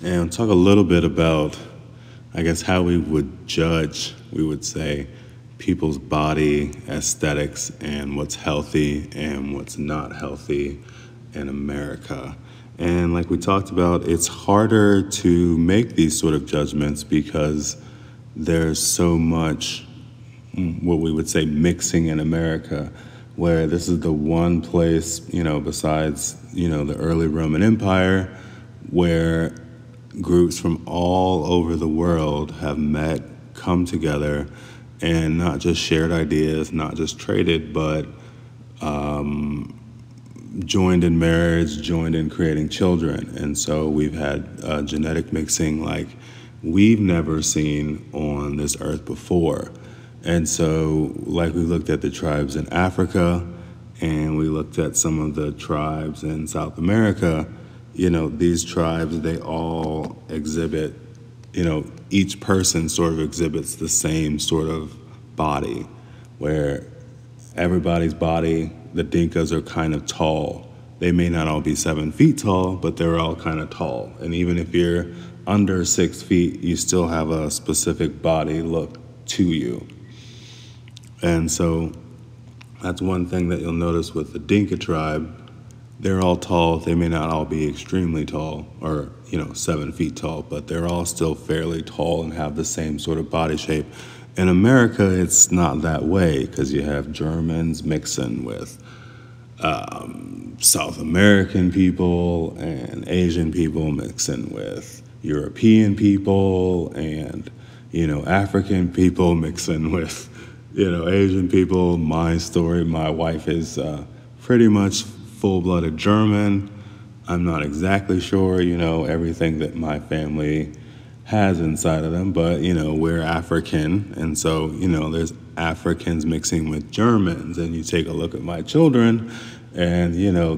and talk a little bit about, I guess, how we would judge, we would say, people's body aesthetics and what's healthy and what's not healthy in America. And like we talked about, it's harder to make these sort of judgments because there's so much what we would say mixing in America, where this is the one place, besides, the early Roman Empire, where groups from all over the world have met, come together, and not just shared ideas, not just traded, but joined in marriage, joined in creating children. And so we've had genetic mixing like we've never seen on this earth before. And so, like we looked at the tribes in Africa, and we looked at some of the tribes in South America, these tribes, they all exhibit, each person sort of exhibits the same sort of body, where everybody's body, the Dinkas are kind of tall. They may not all be 7 feet tall, but they're all kind of tall. And even if you're under 6 feet, you still have a specific body look to you. And so that's one thing that you'll notice with the Dinka tribe. They're all tall. They may not all be extremely tall or, 7 feet tall, but they're all still fairly tall and have the same sort of body shape. In America, it's not that way because you have Germans mixing with South American people and Asian people mixing with European people and, African people mixing with Asian people. My story, my wife is pretty much full-blooded German. I'm not exactly sure, everything that my family has inside of them, but, we're African. And so, there's Africans mixing with Germans. And you take a look at my children and,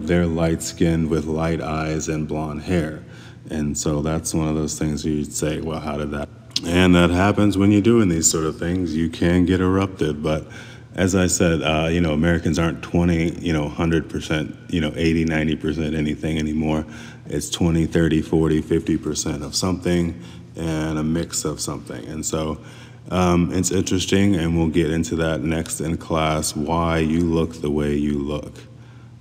they're light-skinned with light eyes and blonde hair. And so that's one of those things where you'd say, well, how did that? And that happens when you're doing these sort of things. You can get erupted. But as I said, Americans aren't 20, 100%, 80, 90% anything anymore. It's 20, 30, 40, 50% of something and a mix of something. And so it's interesting, and we'll get into that next in class, why you look the way you look.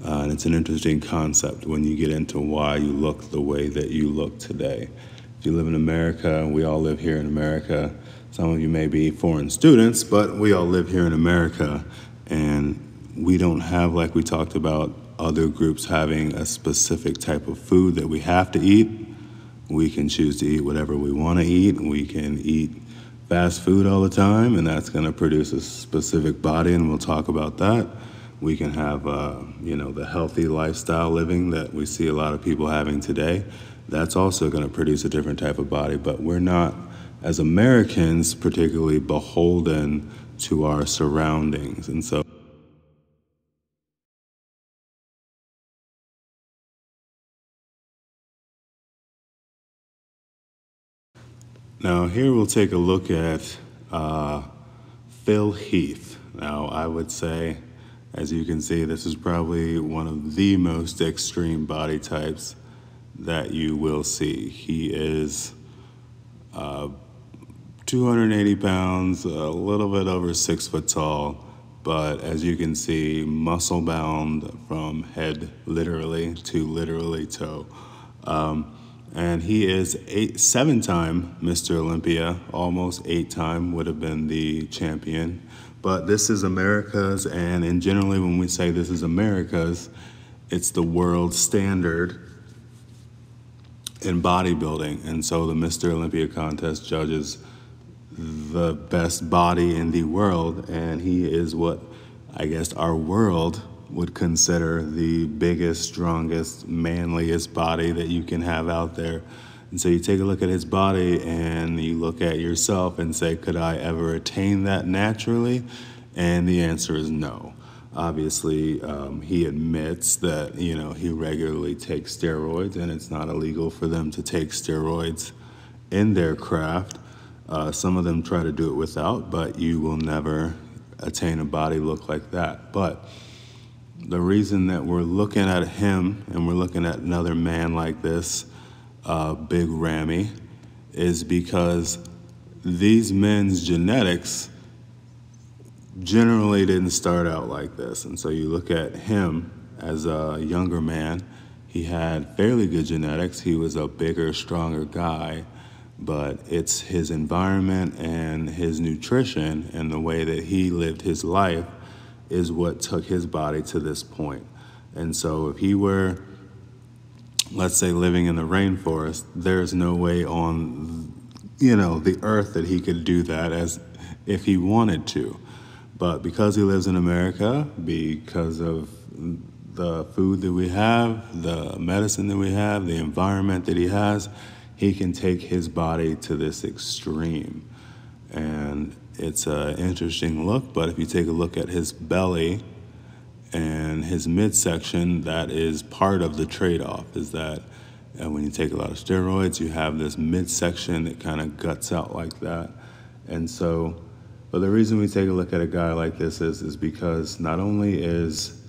And it's an interesting concept when you get into why you look the way that you look today. If you live in America, we all live here in America. Some of you may be foreign students, but we all live here in America, and we don't have, like we talked about, other groups having a specific type of food that we have to eat. We can choose to eat whatever we want to eat. We can eat fast food all the time, and that's going to produce a specific body, and we'll talk about that. We can have, the healthy lifestyle living that we see a lot of people having today. That's also going to produce a different type of body, but we're not, as Americans, particularly beholden to our surroundings. And so now here we'll take a look at Phil Heath. Now I would say, as you can see, this is probably one of the most extreme body types that you will see. He is 280 pounds, a little bit over 6 foot tall, but as you can see, muscle bound from head literally to literally toe. And he is 7-time Mr. Olympia, almost 8-time would have been the champion. But this is America's, and generally when we say this is America's, it's the world standard in bodybuilding. And so the Mr. Olympia contest judges the best body in the world, and he is what I guess our world would consider the biggest, strongest, manliest body that you can have out there. And so you take a look at his body and you look at yourself and say, could I ever attain that naturally? And the answer is no. Obviously, he admits that, he regularly takes steroids, and it's not illegal for them to take steroids in their craft. Some of them try to do it without, but you will never attain a body look like that. But the reason that we're looking at him and we're looking at another man like this, Big Ramy, is because these men's genetics generally didn't start out like this. And so you look at him as a younger man, he had fairly good genetics. He was a bigger, stronger guy, but it's his environment and his nutrition and the way that he lived his life is what took his body to this point. And so if he were, let's say, living in the rainforest, there's no way on, the earth that he could do that as if he wanted to. But because he lives in America, because of the food that we have, the medicine that we have, the environment that he has, he can take his body to this extreme. And it's an interesting look, but if you take a look at his belly and his midsection, that is part of the trade-off, is that when you take a lot of steroids, you have this midsection that kind of guts out like that. And so, but the reason we take a look at a guy like this is because not only is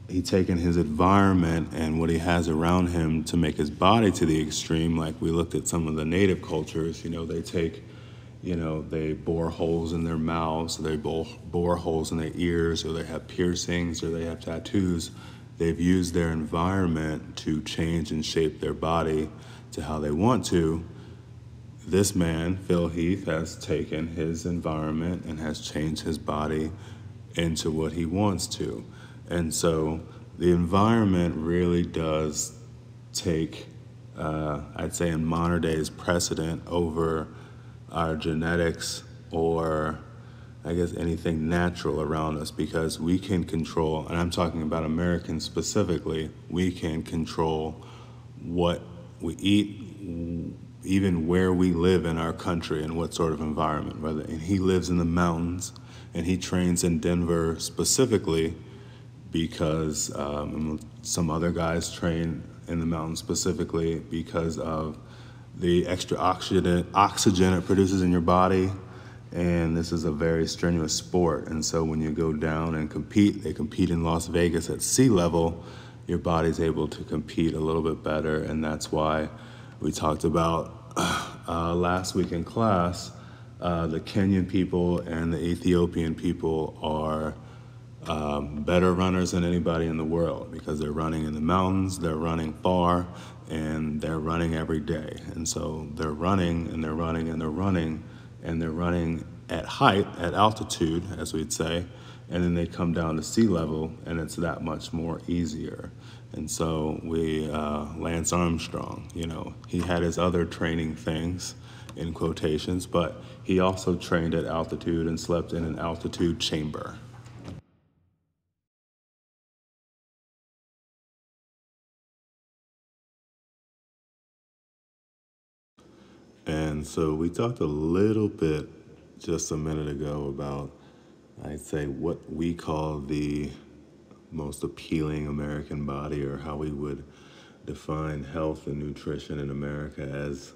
he taking his environment and what he has around him to make his body to the extreme, like we looked at some of the native cultures, they take, they bore holes in their mouths, they bore holes in their ears, or they have piercings, or they have tattoos. They've used their environment to change and shape their body to how they want to. This man, Phil Heath, has taken his environment and has changed his body into what he wants to. And so the environment really does take, I'd say in modern days, precedent over our genetics or I guess anything natural around us, because we can control, and I'm talking about Americans specifically, we can control what we eat, even where we live in our country and what sort of environment. And he lives in the mountains, and he trains in Denver specifically because some other guys train in the mountains specifically because of the extra oxygen it produces in your body. And this is a very strenuous sport. And so when you go down and compete, they compete in Las Vegas at sea level, your body's able to compete a little bit better. And that's why we talked about last week in class, the Kenyan people and the Ethiopian people are better runners than anybody in the world because they're running in the mountains, they're running far, and they're running every day. And so they're running and they're running and they're running and they're running at height, at altitude, as we'd say, and then they come down to sea level, and it's that much more easier. And so Lance Armstrong, he had his other training things, in quotations, but he also trained at altitude and slept in an altitude chamber. And so we talked a little bit just a minute ago about, I'd say, what we call the most appealing American body, or how we would define health and nutrition in America as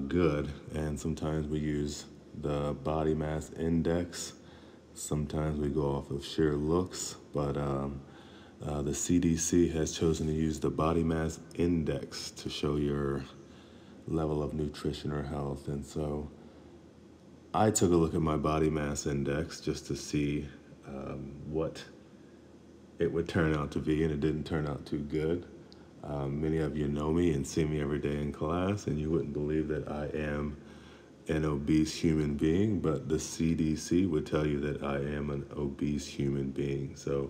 good. And sometimes we use the body mass index. Sometimes we go off of sheer looks, but the CDC has chosen to use the body mass index to show your level of nutrition or health. And so I took a look at my body mass index just to see what it would turn out to be, and it didn't turn out too good. Many of you know me and see me every day in class, and you wouldn't believe that I am an obese human being, but the CDC would tell you that I am an obese human being. So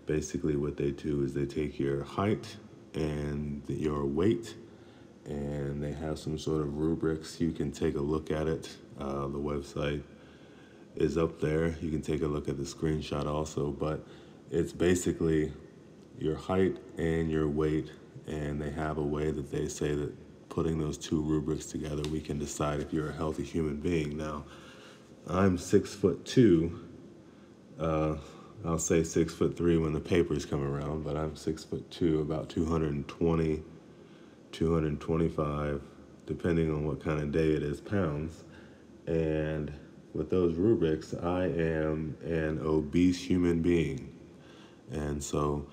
basically what they do is they take your height and your weight, and they have some sort of rubrics. You can take a look at it. The website is up there. You can take a look at the screenshot also, but it's basically your height and your weight, and they have a way that they say that putting those two rubrics together, we can decide if you're a healthy human being. Now, I'm 6'2". I'll say 6'3" when the papers come around, but I'm 6'2", about 220, 225, depending on what kind of day it is, pounds. And with those rubrics, I am an obese human being. And so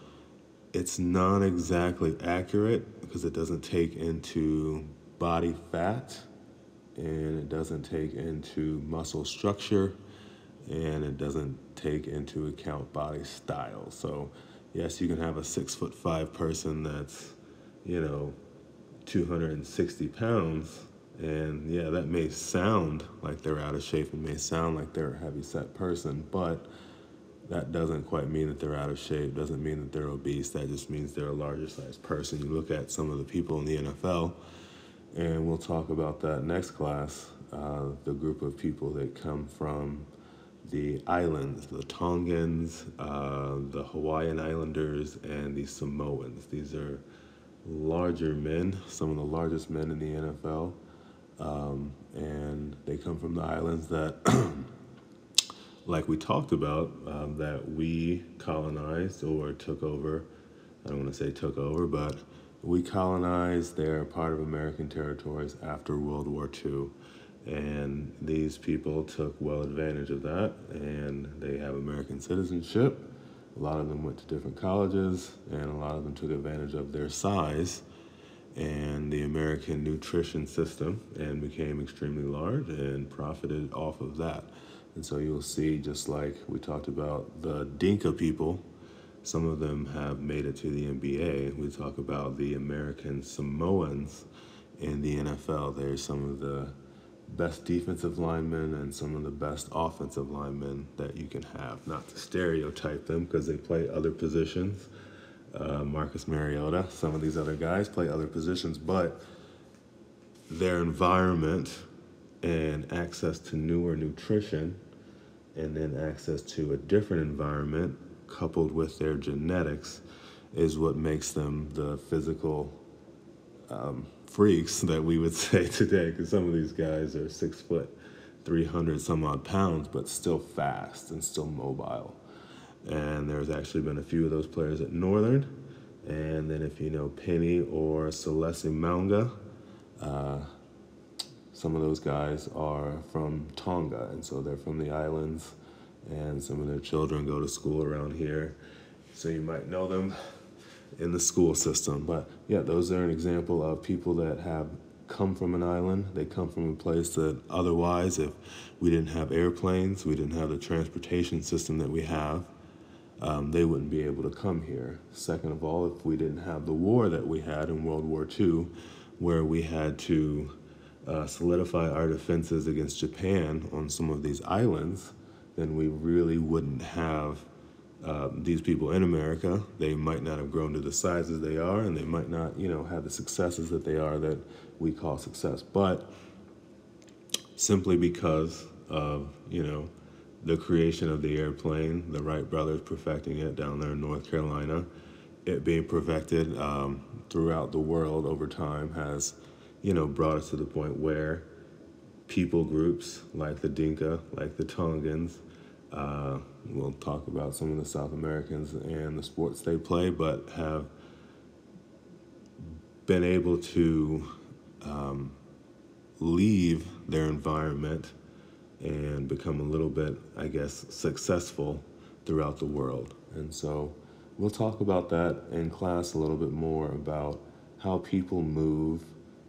it's not exactly accurate because it doesn't take into body fat, and it doesn't take into muscle structure, and it doesn't take into account body style. So yes, you can have a 6'5" person that's, 260 pounds, and yeah, that may sound like they're out of shape. It may sound like they're a heavy set person, but that doesn't quite mean that they're out of shape, doesn't mean that they're obese. That just means they're a larger sized person. You look at some of the people in the NFL, and we'll talk about that next class, the group of people that come from the islands, the Tongans, the Hawaiian Islanders, and the Samoans. These are larger men, some of the largest men in the NFL, and they come from the islands that, like we talked about, that we colonized or took over. I don't want to say took over, but we colonized. They're part of American territories after World War II. And these people took well advantage of that, and they have American citizenship. A lot of them went to different colleges, and a lot of them took advantage of their size and the American nutrition system and became extremely large and profited off of that. And so you'll see, just like we talked about the Dinka people, some of them have made it to the NBA. We talk about the American Samoans in the NFL. They're some of the best defensive linemen and some of the best offensive linemen that you can have. Not to stereotype them, because they play other positions. Marcus Mariota, some of these other guys play other positions, but their environment and access to newer nutrition, and then access to a different environment coupled with their genetics, is what makes them the physical freaks that we would say today, because some of these guys are 6 foot, 300 some odd pounds, but still fast and still mobile. And there's actually been a few of those players at Northern. And then if you know Penny or Celeste Maunga, some of those guys are from Tonga, and so they're from the islands, and some of their children go to school around here, so you might know them in the school system. But yeah, those are an example of people that have come from an island. They come from a place that otherwise, if we didn't have airplanes, we didn't have the transportation system that we have, they wouldn't be able to come here. Second of all, if we didn't have the war that we had in World War II, where we had to solidify our defenses against Japan on some of these islands, then we really wouldn't have these people in America. They might not have grown to the sizes they are, and they might not, have the successes that they are that we call success. But simply because of, the creation of the airplane, the Wright brothers perfecting it down there in North Carolina, it being perfected throughout the world over time has, brought us to the point where people groups like the Dinka, like the Tongans, we'll talk about some of the South Americans and the sports they play, but have been able to leave their environment and become a little bit, I guess, successful throughout the world. And so we'll talk about that in class a little bit more, about how people move,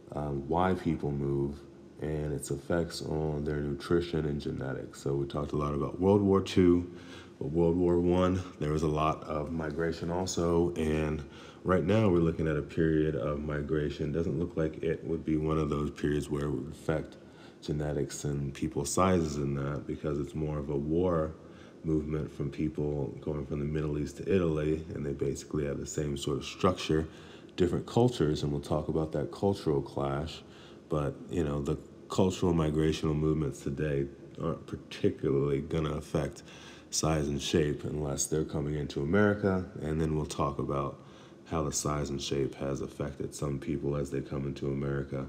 why people move, and its effects on their nutrition and genetics. So we talked a lot about World War II, but World War I, there was a lot of migration also, and right now we're looking at a period of migration. Doesn't look like it would be one of those periods where it would affect genetics and people's sizes in that, because it's more of a war movement from people going from the Middle East to Italy, and they basically have the same sort of structure, different cultures, and we'll talk about that cultural clash. But, the cultural migrational movements today aren't particularly going to affect size and shape unless they're coming into America, and then we'll talk about how the size and shape has affected some people as they come into America.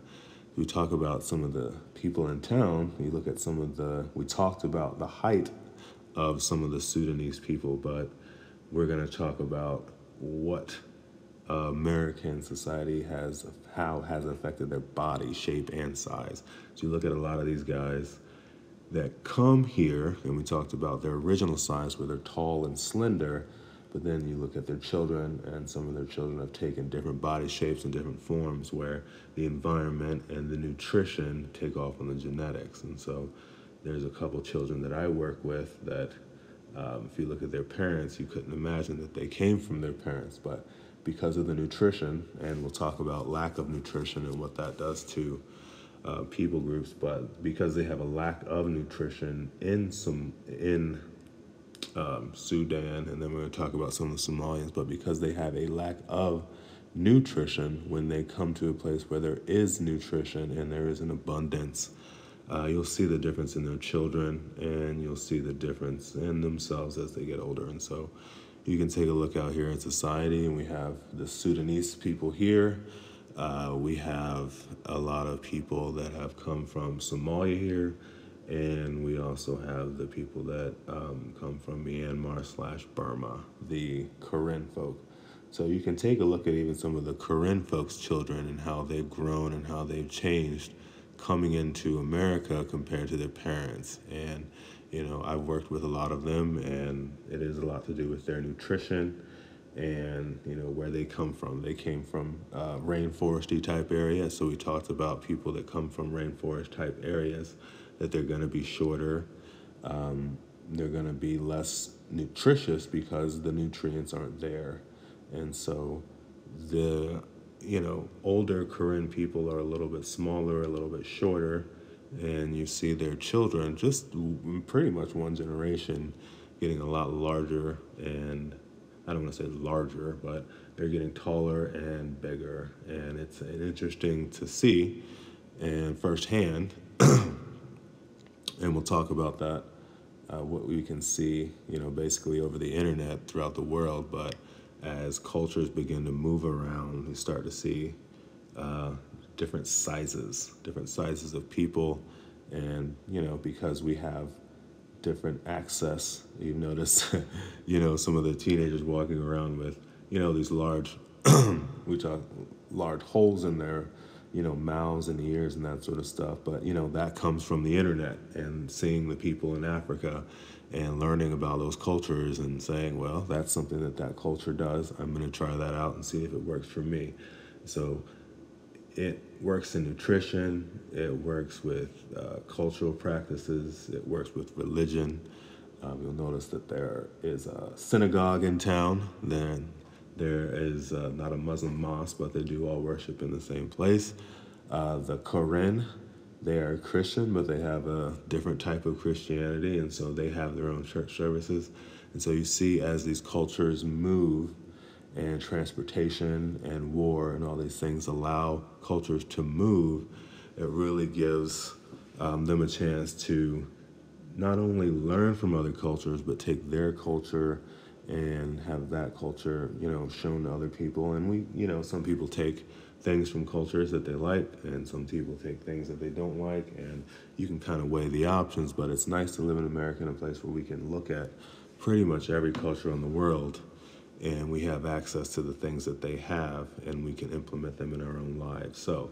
We talk about some of the people in town. You look at we talked about the height of some of the Sudanese people, but we're going to talk about what American society how has affected their body shape and size. So you look at a lot of these guys that come here, and we talked about their original size where they're tall and slender, But then you look at their children, and some of their children have taken different body shapes and different forms where the environment and the nutrition take off on the genetics. And so there's a couple children that I work with that if you look at their parents, you couldn't imagine that they came from their parents. But because of the nutrition, and we'll talk about lack of nutrition and what that does to people groups, but because they have a lack of nutrition in Sudan, and then we're going to talk about some of the Somalians, but because they have a lack of nutrition, when they come to a place where there is nutrition and there is an abundance, you'll see the difference in their children, and you'll see the difference in themselves as they get older. And so you can take a look out here in society, and we have the Sudanese people here. We have a lot of people that have come from Somalia here, and we also have the people that come from Myanmar/Burma, the Karen folk. So you can take a look at even some of the Karen folks' children and how they've grown and how they've changed coming into America compared to their parents. And, you know, I've worked with a lot of them, and it is a lot to do with their nutrition and, you know, where they come from. They came from rainforesty type areas. So we talked about people that come from rainforest type areas, that they're going to be shorter. They're going to be less nutritious because the nutrients aren't there. And so the, you know, older Karen people are a little bit smaller, a little bit shorter, and you see their children, just pretty much one generation, getting a lot larger, and I don't want to say larger, but they're getting taller and bigger, and it's interesting to see and firsthand, and we'll talk about that, what we can see, you know, basically over the internet throughout the world. But as cultures begin to move around, we start to see different sizes of people. And, you know, because we have different access, you notice, you know, some of the teenagers walking around with, you know, these large, large holes in their, you know, mouths and ears and that sort of stuff. But, you know, that comes from the internet and seeing the people in Africa and learning about those cultures and saying, well, that's something that culture does. I'm going to try that out and see if it works for me. So it works in nutrition, it works with cultural practices, it works with religion. You'll notice that there is a synagogue in town. Then there is not a Muslim mosque, but they do all worship in the same place. The Karen, they are Christian, but they have a different type of Christianity, and so they have their own church services. And so you see, as these cultures move, and transportation and war and all these things allow cultures to move, it really gives them a chance to not only learn from other cultures, but take their culture and have that culture, you know, shown to other people. And we, you know, some people take things from cultures that they like, and some people take things that they don't like, and you can kind of weigh the options. But it's nice to live in America, in a place where we can look at pretty much every culture in the world, and we have access to the things that they have, and we can implement them in our own lives. So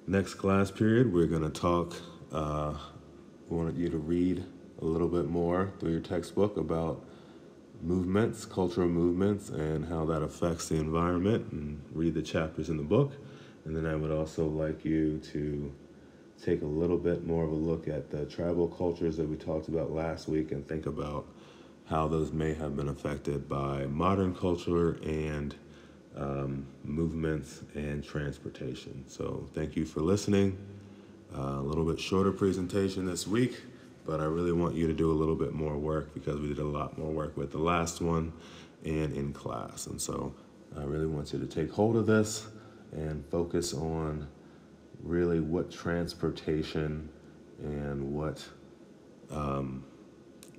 next class period, we're going to talk, we wanted you to read a little bit more through your textbook about movements, cultural movements, and how that affects the environment, and read the chapters in the book. And then I would also like you to take a little bit more of a look at the tribal cultures that we talked about last week, and think about how those may have been affected by modern culture and movements and transportation. So thank you for listening. A little bit shorter presentation this week, but I really want you to do a little bit more work, because we did a lot more work with the last one and in class. And so I really want you to take hold of this and focus on really what transportation and what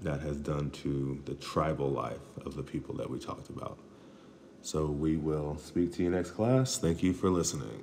that has done to the tribal life of the people that we talked about. So we will speak to you next class. Thank you for listening.